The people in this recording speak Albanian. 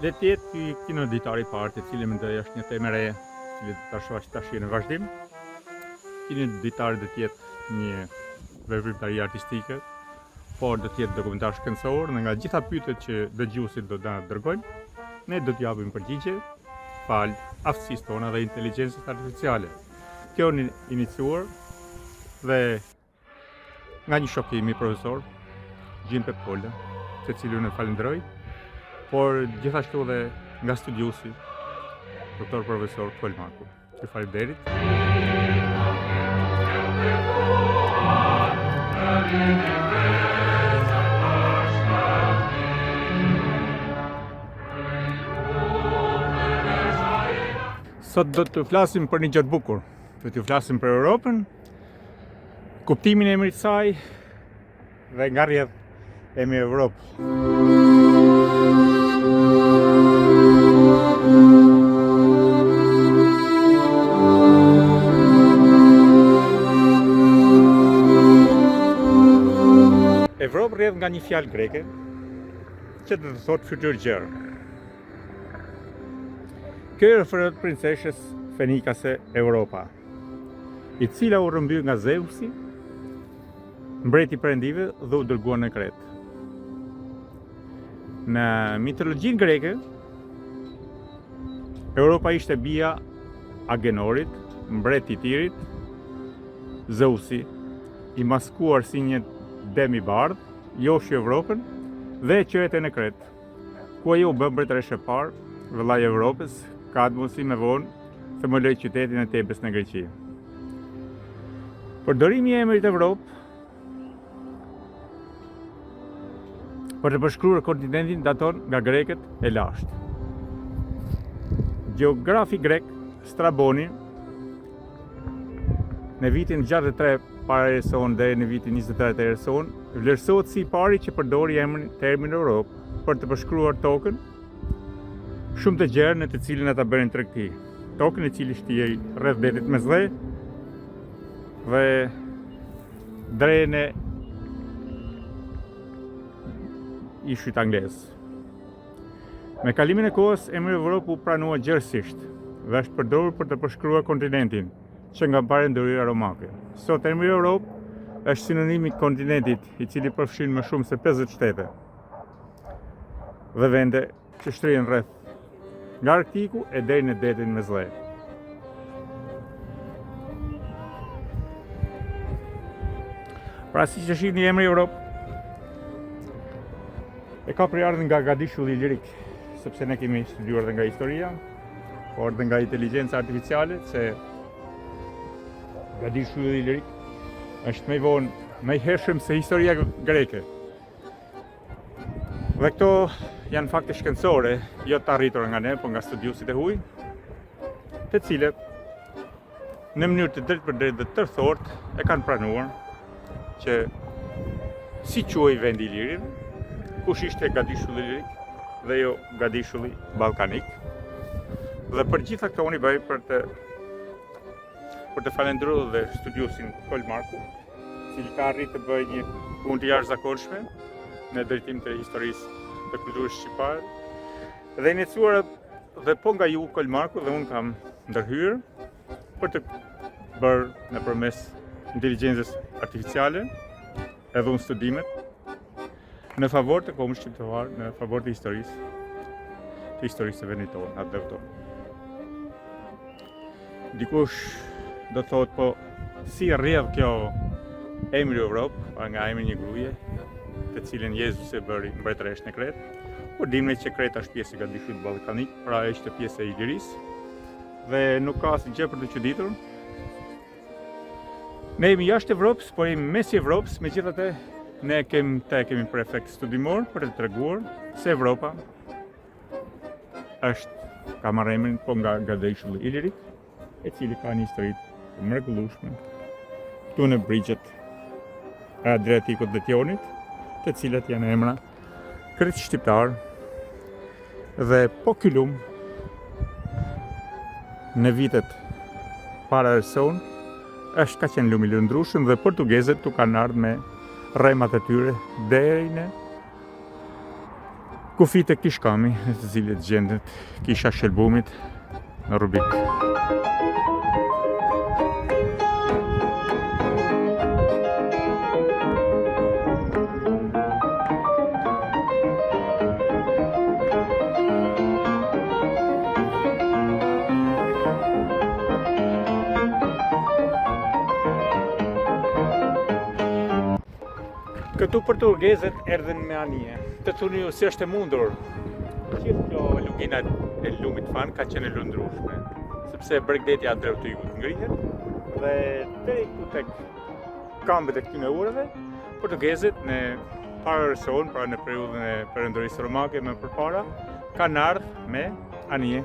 Le të jetë ky kinoditar i parë, i cili mendoj është një temë e re, i cili tash në vazhdim. Kinoditar do të jetë një veprimtari artistike, por do të jetë dokumentar shkencor, dhe nga gjitha pyetjet që dëgjuesit do na dërgojnë, ne do t'ju japim përgjigje fal aftësisë tona dhe inteligjencës artificiale. Kjo është iniciuar dhe nga një shok i mi profesor, Gjin Pepkolla, të cilun e falenderoj, por gjithashtu dhe nga studiusi, doktor profesor Kolmarku. Ju faleminderit. Sot do të flasim për një gjë të bukur. Do të flasim për Europën, kuptimin e emrit saj dhe nga rrjedh emri Europë. Evropë rrjedh nga një fjalë greke që do të thotë fytyrë gjerë. Kjo referohet princeshës fenikase Europa, i cila u rrëmbyr nga Zeusi, mbreti perëndive, dhe u dërguar në Kretë. Në mitologjinë greke, Europa ishte bija Agenorit, mbreti i Tirit. Zeusi, i maskuar si një demibardh, joshi Evropën dhe qërete në Kretë, ku ajo u bë mbretëreshe e parë, vëllai i Evropës, Kadmosi me vonë themeloi qytetin e Tebes në Greqi. Përdorimi i emrit Evropë për të përshkruar kontinentin daton nga grekët e lashtë. Gjeografi grek Straboni në vitin 63 para erëson deri në vitin 23 të erëson, vlerësohet si i pari që përdori termin Europë për të përshkruar tokën shumë të gjerë në të cilin ata bënin tregti. Tokën e cili shtihej rreth detit Mesdhe dhe drejën e ishit anglez. Me kalimin e kohës, emri Evropë u pranua gjerësisht dhe është përdorur për të përshkruar kontinentin që nga mbare ndërhyra romake. Sot emri Europë është sinonimi i kontinentit, i cili përfshin më shumë se 50 shtete dhe vende që shtrihen rreth nga Arktiku e deri në detin Mesdhe. Pra, siç e shihni, emri Europë e ka përardhën nga gadishulli lirik, sepse ne kemi studiuar dhe nga historia, por dhe nga inteligjenca artificiale, se gadishulli lirik është më i vonë, më i hershëm se historia greke. Dhe këto janë fakte shkencore, jo të arritura nga ne, por nga studiusit e huaj, të cilët në mënyrë të drejtë për drejtë dhe tërthort e kanë pranuar që si quhej vendi i Lirin, kush ishte gadishulli lirik dhe jo gadishulli ballkanik. Dhe për gjitha këto unë i bëj për të falendëruar dhe studiusin Kolmarku, i cili ka arritur të bëjë një punë të jashtëzakonshme në drejtim të historisë të kulturës shqiptare, dhe iniciuar dhe po nga ju Kolmarku, dhe unë kam ndërhyrë për të bërë nëpërmes inteligjencës artificiale edhe unë studimet në favor të kombës shqiptare, në favor të historisë së vendit tonë, atë dhe tonë. Dikush do të thotë, po si rrjedh kjo emri Europë, pa nga emri një gruaje, të cilën Jezus e bëri mbretëresh në Kretë, por dimë që Kreta është pjesë e gadishullit ballkanik, pra është pjesë e Ilirisë, dhe nuk ka asgjë për të çuditur. Ne jemi jashtë Evropës, por jemi mes Evropës, megjithatë ne kemi për efekt studimor për të treguar se Evropa ka marrë emrin po nga gadishulli ilirik, e cili ka një histori të mrekullueshme këtu në brigjet e Adriatikut dhe Tionit, të cilat janë emra kreç shqiptar, dhe po ky lum në vitet para erëson ka qenë lum i lëndrueshëm dhe portugezët tu kanë ardhur me rremat e tyre deri në kufit e këtij shkami, të cilët gjendet kisha shëlbumit në Rubik. Këtu portugezët erdhen me anije. Të thuni ju si është e mundur. Gjithë kjo lugina e lumit fan ka qenë e lundrueshme, sepse Bregdeti atëherë të jugut ngrihet dhe deri ku tek këmbët e këtyre urave, portugezët në para në periudhën e perëndorisë romake më përpara kanë ardhur me anije.